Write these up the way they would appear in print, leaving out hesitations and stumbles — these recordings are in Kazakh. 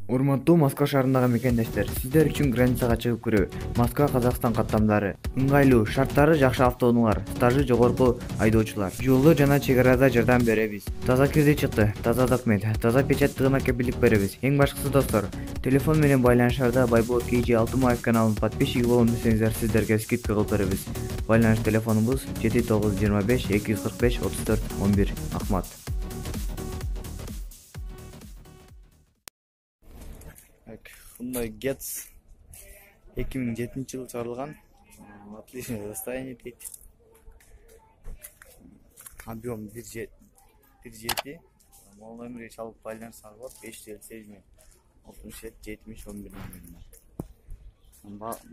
Урматтуу Москва шаарындагы мекендештер, сиздер үчүн границага чыгып кирүү. Москва Казакстан каттамдары. Ыңгайлуу, шарттары жакшы автоунаалар, стажы жогорку айдоочулар. Жолдо жана чек арада жардам беребиз. Таза кирди чыкты, таза документ, таза печаттыгына кепилдик беребиз. Эң башкысы достор, телефон менен байланышарда Байбол KG Алтымаев каналынын подписчиги болом десеңиздер, сиздерге скидка кылып беребиз. Байланыш телефонубуз 7925 245 34 11. Ахмат. Hyundai Getz 2007-жылы чыгарылган. Отличное состояние дейт. Объем 1.7. Мол номерге чалып байланышсаңыз болот. 558 мен 67 70 11 номеріне.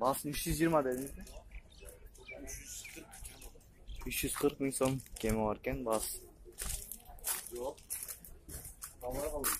Басын 320 дедіңіз бе? 340 мың сом кеме бар екен бас. Жоқ. Тамара қалды.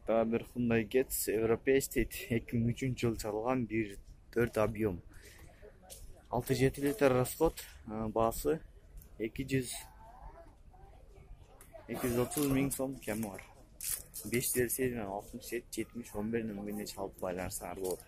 Daha bir Hyundai Getz Европейский 2003-жылы чыгарылган 1.4 объем. 6-7 литр расход, баасы 230 мың сом кеме бар. 557 мен 67 70 11 номеріне чалып байланышсаңар болот.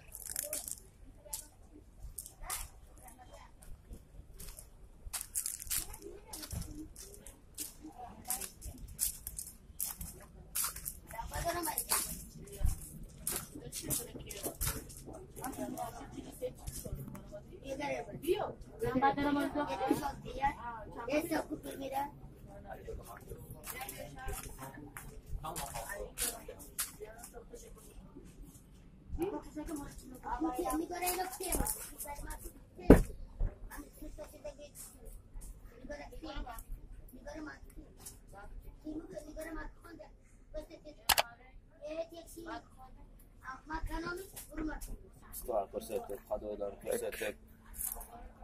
Ko'rsatib, qadolar ko'rsatib,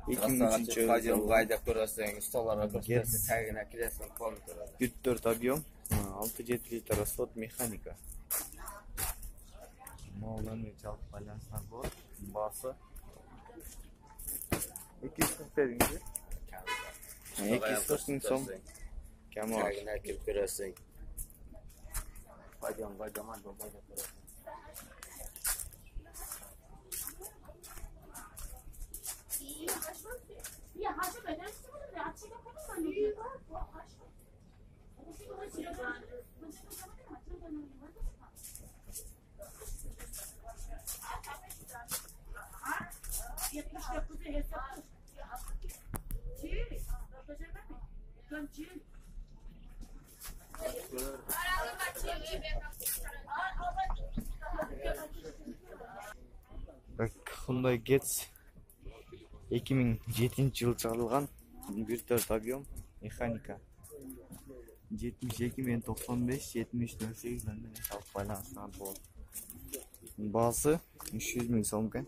2003-yil haydab ko'rasang, ustalarga ko'rsatib, tagina kirasang, qo'l ko'radi. 1.4 объем, 6-7 литр расход механика. Молданы чалып байланышсаңар болот. Баасы 240 дедиңиз бе? 240 мың сом кеме бар. Tagina kirib ko'rasang. Haydam haydab ko'rasang. Hyundai Getz 2007-жылы чыгарылган 1.4 объем механика. 72 мен 95 70 08 номеріне чалып байланышсаңар болот. Баасы 300 мың сом екен.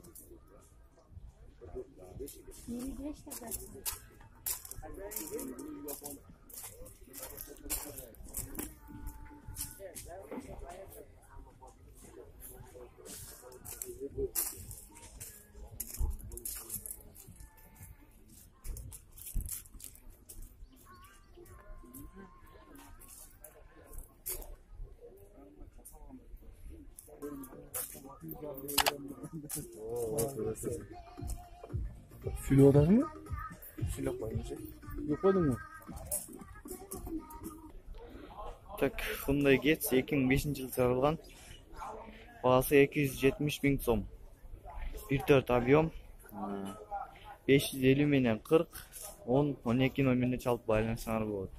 Sülü odası mı? Sülü koyunca. Yok koydun mu? Так, Hyundai Getz 2005-жылы чыгарылган. Баасы 270 мың сом. 1.4 объем. 550 менен 40 10 12 номеріне чалып байланышсаңар болот.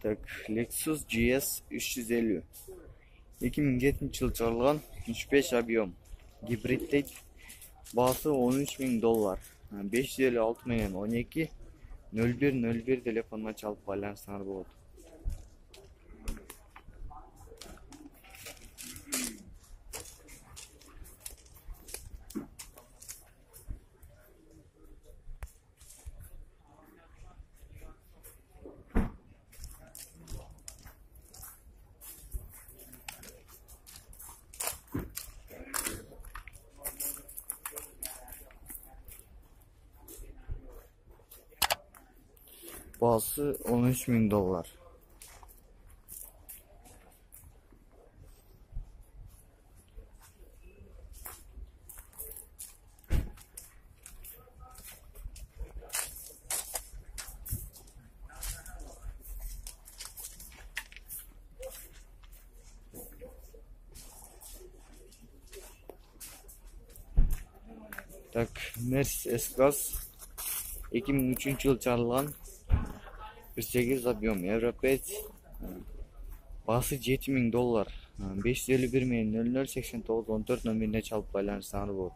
Так, Lexus GS 350. 2007 жыл чыгарылган, 35 объем. Гибридтейт. Баасы $13.000. 556 менен 12 0101 телефонуна чалып байланышсаңар болот. Баасы $13.000. Так, Mercedes S-Class 2003 жыл чыгарылган, 48 объем, европеец. Баасы $7.000. 551 менен 008914 номерине чалып байланышсаңар болот.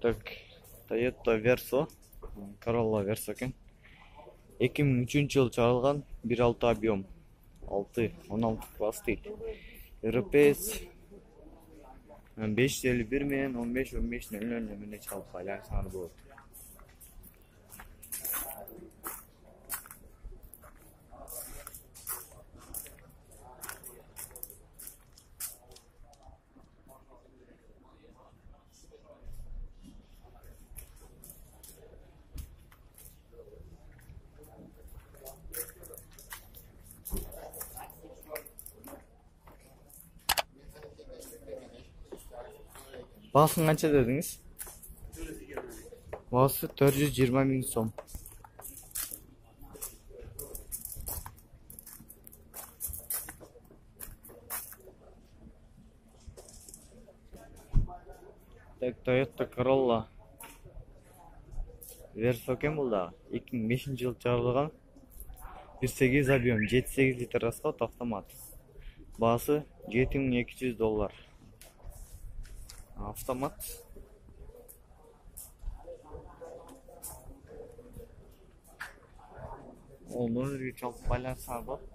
Так, Toyota Verso, Corolla Verso экен. 2003 жыл чыгарылган, 1.6 объем, 6-16 класс дейт. Европеец. 551 менен 15-1500 номерине чалып байланышсаңар болот. Баасын канча дедиңиз? Баасы 420 000 сом. Так, Toyota Corolla Verso экен бул да. 2005 жыл чыгарылган, 1.8 объем, 7-8 литр расход, автомат. Баасы $7200. Автомат. Ол номерге чалып байланышсаңар болот.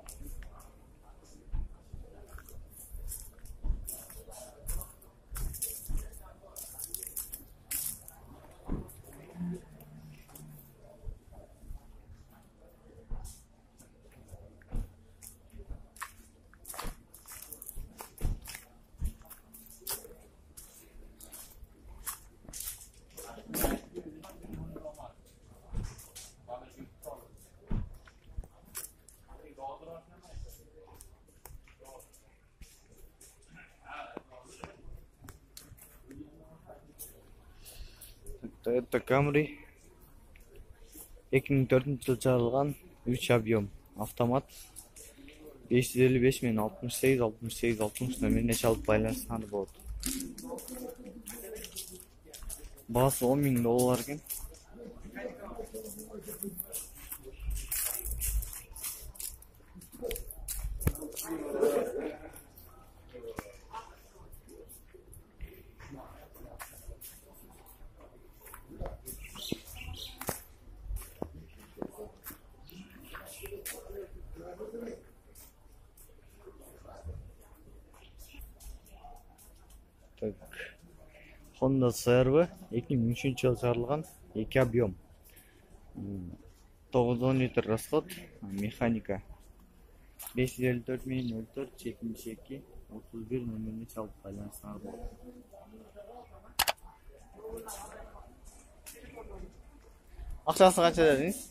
Toyota Camry 2004 жыл чыгарылган, 3 объем, автомат. 555 менен 68-68-60 номерине чалып байланышсаңар болот. Баасы $10.000 экен. Так, Honda CR-V 2003 жыл чыгарылган, 2 объем, 9-10 литр расход, механика. 554 004 72 31 чалып байланыштырды. Акчасы канча дедиңиз?